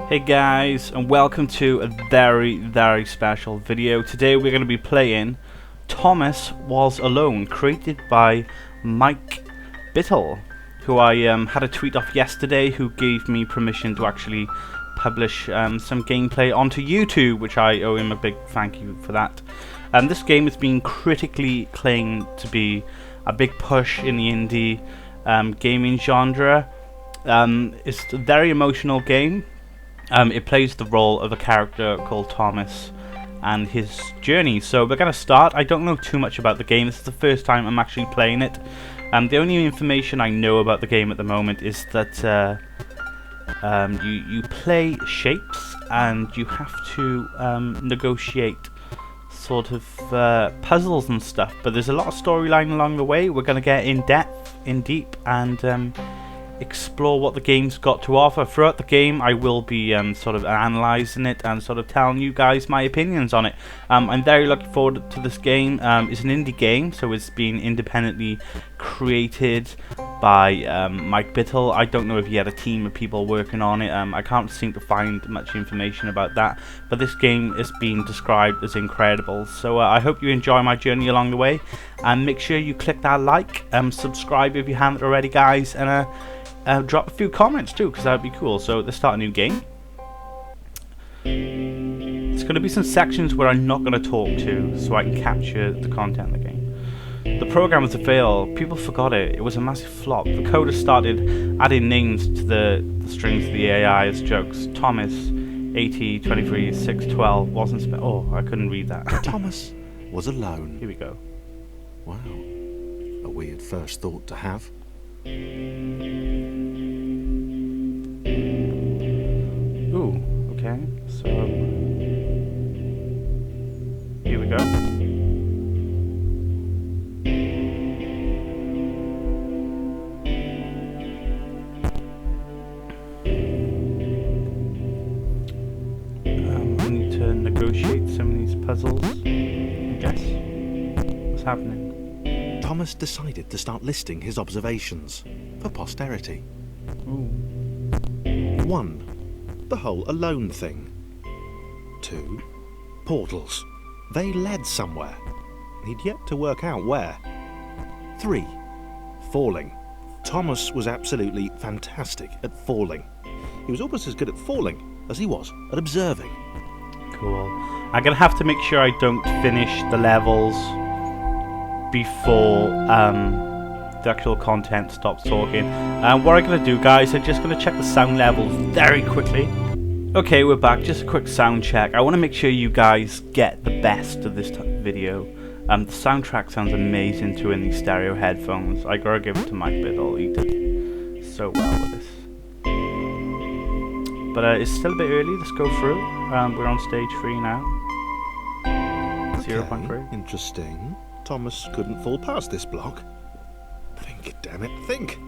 Hey guys, and welcome to a very special video. Today we're going to be playing Thomas Was Alone, created by Bithell, who I had a tweet off yesterday, who gave me permission to actually publish some gameplay onto YouTube, which I owe him a big thank you for that. This game has been critically claimed to be a big push in the indie gaming genre. It's a very emotional game. It plays the role of a character called Thomas and his journey. So we're going to start. I don't know too much about the game. This is the first time I'm actually playing it. The only information I know about the game at the moment is that you play shapes and you have to negotiate sort of puzzles and stuff. But there's a lot of storyline along the way. We're going to get in deep, and explore what the game's got to offer. Throughout the game I will be sort of analysing it and sort of telling you guys my opinions on it. I'm very looking forward to this game. It's an indie game, so it's been independently created by Bithell. I don't know if he had a team of people working on it. I can't seem to find much information about that, but this game is being described as incredible. So I hope you enjoy my journey along the way, and make sure you click that like, subscribe if you haven't already, guys, and drop a few comments too, because that would be cool. So let's start a new game. There's going to be some sections where I'm not going to talk to, so I can capture the content of the game. The program was a fail. People forgot it. It was a massive flop. The coder started adding names to the strings of the AI as jokes. Thomas 80 23 6 12 wasn't spelled. Oh, I couldn't read that. Thomas was alone. Here we go. Wow, a weird first thought to have. Ooh, okay, so here we go. I need to negotiate some of these puzzles, I guess. What's happening? Thomas decided to start listing his observations for posterity. Ooh. 1. The whole alone thing. 2. Portals. They led somewhere. He'd yet to work out where. 3. Falling. Thomas was absolutely fantastic at falling. He was almost as good at falling as he was at observing. Cool. I'm gonna have to make sure I don't finish the levels before the actual content stops talking. What I'm going to do, guys, I'm just going to check the sound levels very quickly. Okay, we're back. Just a quick sound check. I want to make sure you guys get the best of this video. The soundtrack sounds amazing too in these stereo headphones. I gotta give it to Bithell. He did so well with this. But it's still a bit early. Let's go through. We're on stage 3 now. 0.3. Interesting. Thomas couldn't fall past this block. Think, damn it, think.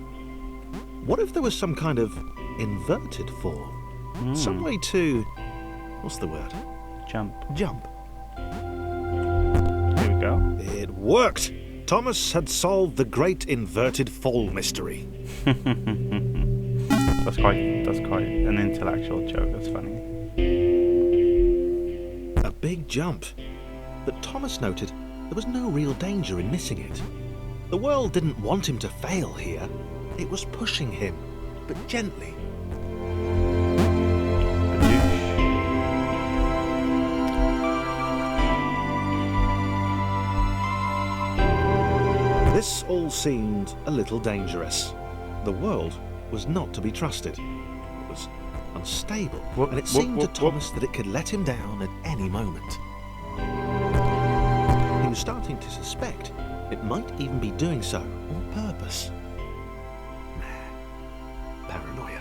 What if there was some kind of inverted fall? Some way to... what's the word? Jump. Jump. Here we go. It worked! Thomas had solved the great inverted fall mystery. That's quite an intellectual joke. That's funny. A big jump. But Thomas noted there was no real danger in missing it. The world didn't want him to fail here. It was pushing him, but gently. This all seemed a little dangerous. The world was not to be trusted. It was unstable, and it seemed to Thomas that it could let him down at any moment. He was starting to suspect it might even be doing so on purpose. Paranoia.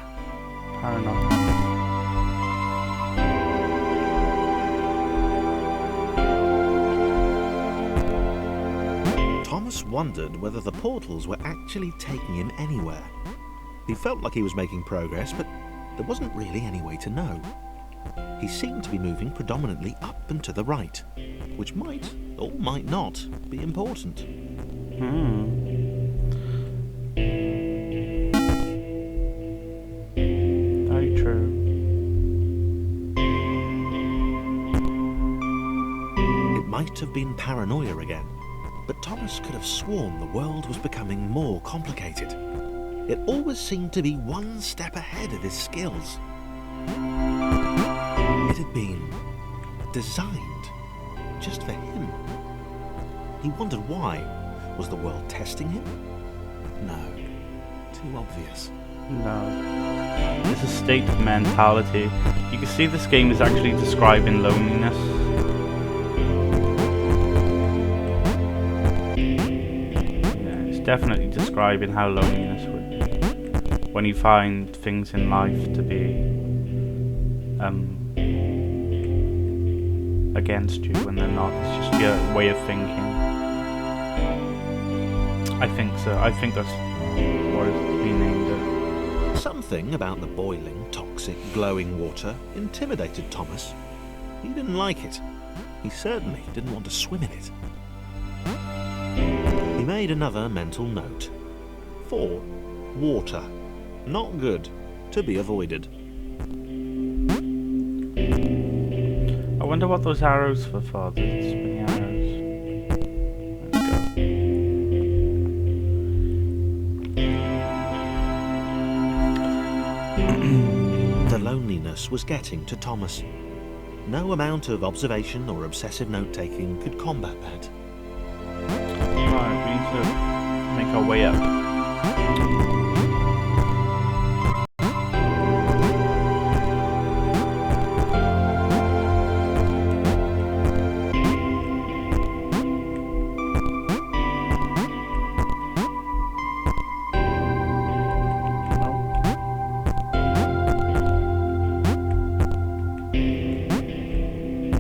Thomas wondered whether the portals were actually taking him anywhere. He felt like he was making progress, but there wasn't really any way to know. He seemed to be moving predominantly up and to the right, which might, or might not, be important. Very true. have been paranoia again, but Thomas could have sworn the world was becoming more complicated. It always seemed to be one step ahead of his skills. It had been designed just for him. He wondered why. Was the world testing him? No. Too obvious. No. It's a state of mentality. You can see this game is actually describing loneliness. Yeah, it's definitely describing how loneliness would be. When you find things in life to be against you when they're not. It's just your way of thinking. I think so. I think that's what it's been named at. Something about the boiling, toxic, glowing water intimidated Thomas. He didn't like it. He certainly didn't want to swim in it. He made another mental note. 4. Water. Not good. To be avoided. I wonder what those arrows were for, the spinny arrows. The loneliness was getting to Thomas. No amount of observation or obsessive note-taking could combat that. Right, we need to make our way up.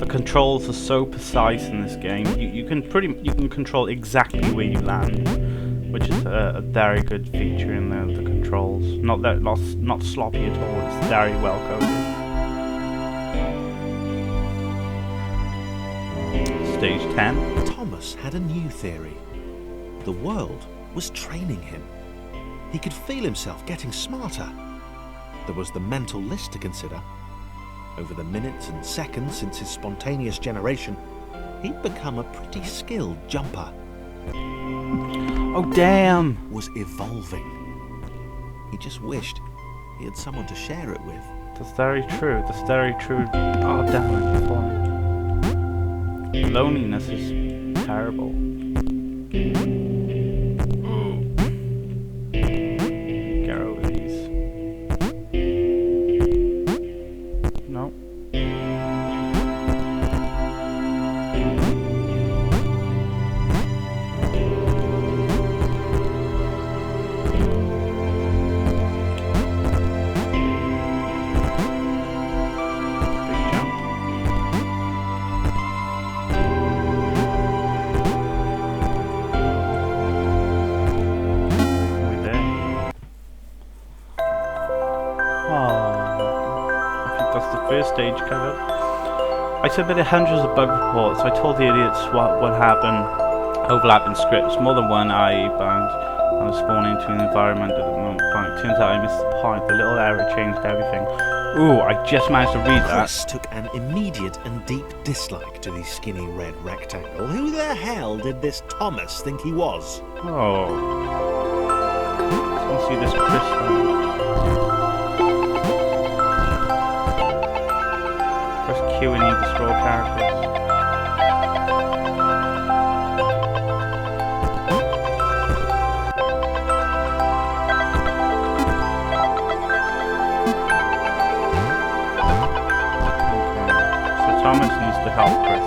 Controls are so precise in this game. You can control exactly where you land, which is a very good feature in the controls. Not sloppy at all. It's very well coded. Stage 10. Thomas had a new theory. The world was training him. He could feel himself getting smarter. There was the mental list to consider. Over the minutes and seconds since his spontaneous generation, he'd become a pretty skilled jumper. Oh damn! Was evolving. He just wished he had someone to share it with. That's very true. That's very true. Oh damn it! Loneliness is terrible. Get over these. No. First stage covered. I submitted hundreds of bug reports, so I told the idiots what happened. Overlapping scripts, more than one IE bound. I was spawned into an environment at the moment. Turns out I missed the point. The little error changed everything. Ooh, I just managed to read that. Chris took an immediate and deep dislike to the skinny red rectangle. Who the hell did this Thomas think he was? Oh. Let's see this Chris one. Q and E to scroll characters. Okay. So Thomas needs to help Chris.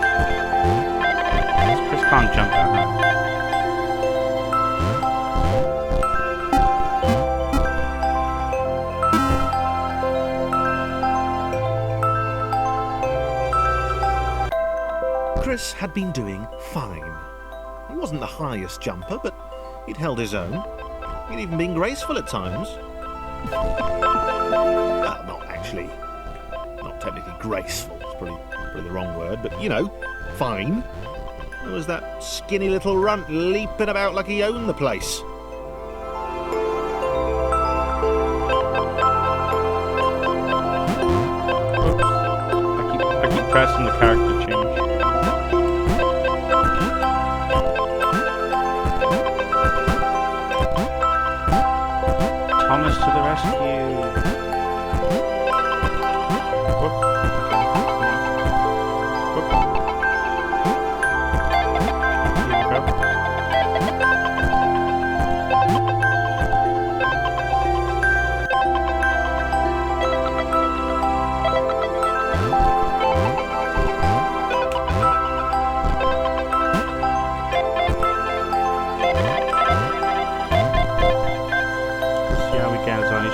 Chris can't jump that high. Chris had been doing fine. He wasn't the highest jumper, but he'd held his own. He'd even been graceful at times. Well, not actually. Not technically graceful. It's probably the wrong word, but you know, fine. There was that skinny little runt leaping about like he owned the place. I keep pressing the character change. Thomas to the rescue. Whoop. Whoop. Here we go.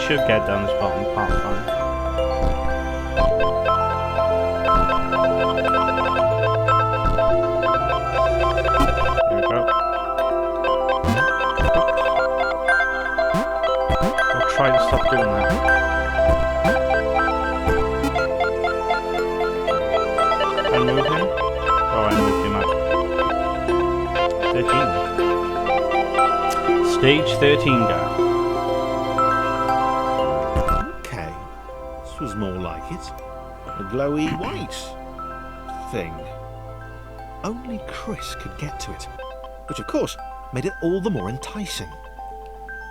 Should get down this bottom part fine. Here we go. I'll try to stop doing that. I move him? Oh, I moved him up. 13. Stage 13, guys. Was more like it. A glowy white thing. Only Chris could get to it, which of course made it all the more enticing.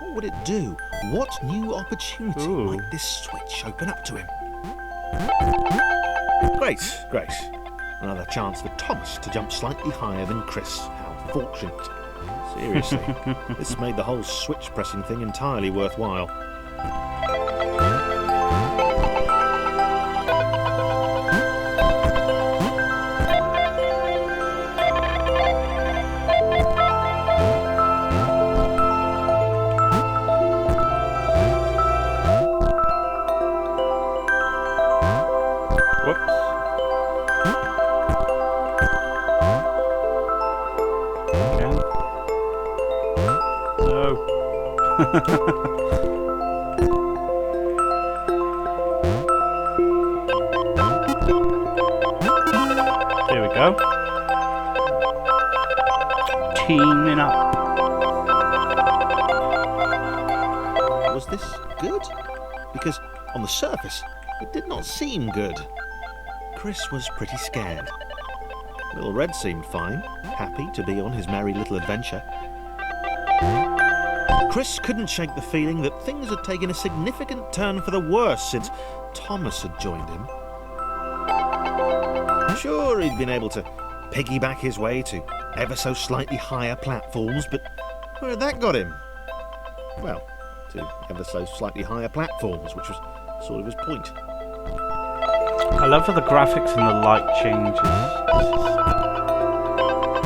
What would it do? What new opportunity might this switch open up to him? Great. Another chance for Thomas to jump slightly higher than Chris. How fortunate. Seriously, this made the whole switch pressing thing entirely worthwhile. There we go. Teaming up. Was this good? Because on the surface, it did not seem good. Chris was pretty scared. Little Red seemed fine, happy to be on his merry little adventure. Chris couldn't shake the feeling that things had taken a significant turn for the worse since Thomas had joined him. Sure, he'd been able to piggyback his way to ever so slightly higher platforms, but where had that got him? Well, to ever so slightly higher platforms, which was sort of his point. I love how the graphics and the light changes. This is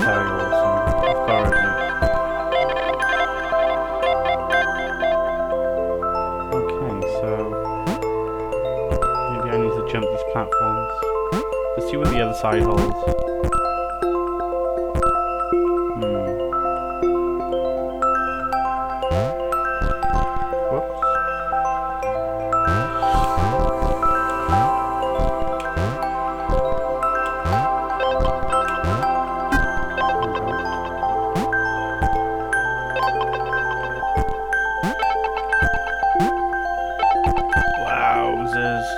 very awesome. I've got to admit. Jump these platforms. Let's see what the other side holds. Whoops. Wowzers.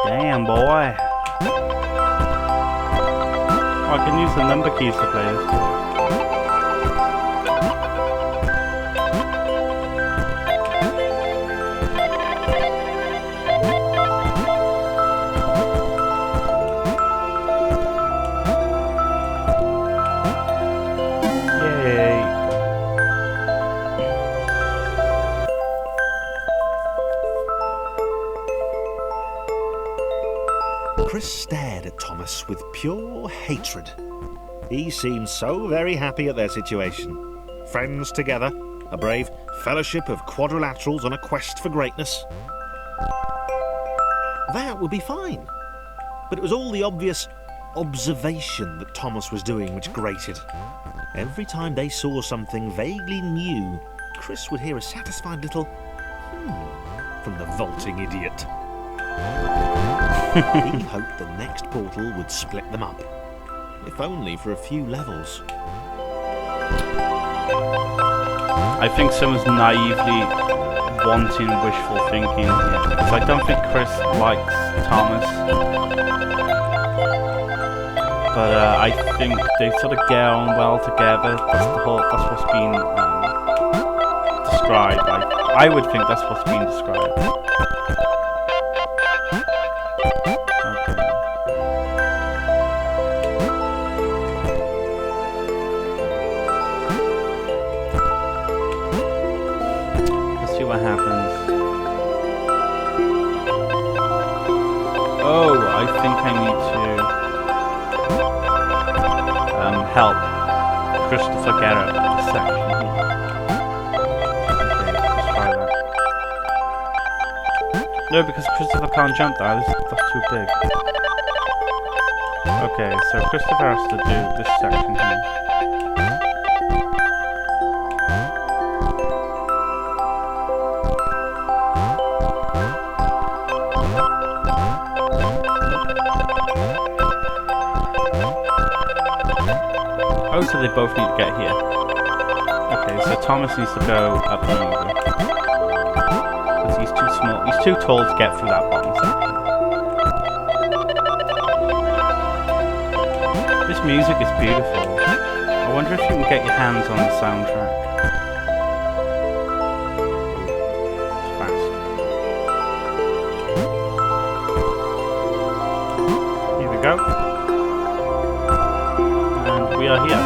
Damn, boy. Oh, I can use the number keys to play this. Yay. Chris stared at Thomas with pure hatred. He seemed so very happy at their situation. Friends together, a brave fellowship of quadrilaterals on a quest for greatness. That would be fine. But it was all the obvious observation that Thomas was doing which grated. Every time they saw something vaguely new, Chris would hear a satisfied little from the vaulting idiot. He hoped the next portal would split them up, if only for a few levels. I think someone's naively wanting wishful thinking here, because I don't think Chris likes Thomas. but I think they sort of get on well together. That's what's been described. I would think that's what's been described. What happens? Oh, I think I need to help Christopher get out of the section here. Okay, let's try that. No, because Christopher can't jump there. That's too big. Okay, so Christopher has to do this section here. Oh, so they both need to get here. Okay, so Thomas needs to go up and over. Because he's too small. He's too tall to get through that bottom section. This music is beautiful. I wonder if you can get your hands on the soundtrack. It's fast. Here we go. We are here.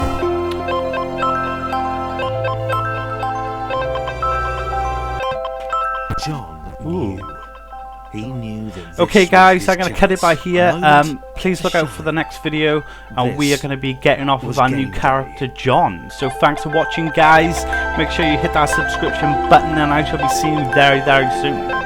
John knew. He knew that. Okay, guys, I'm going to cut it by here. Please look out for the next video, and we are going to be getting off with our new character, John. So thanks for watching, guys. Make sure you hit that subscription button, and I shall be seeing you very, very soon.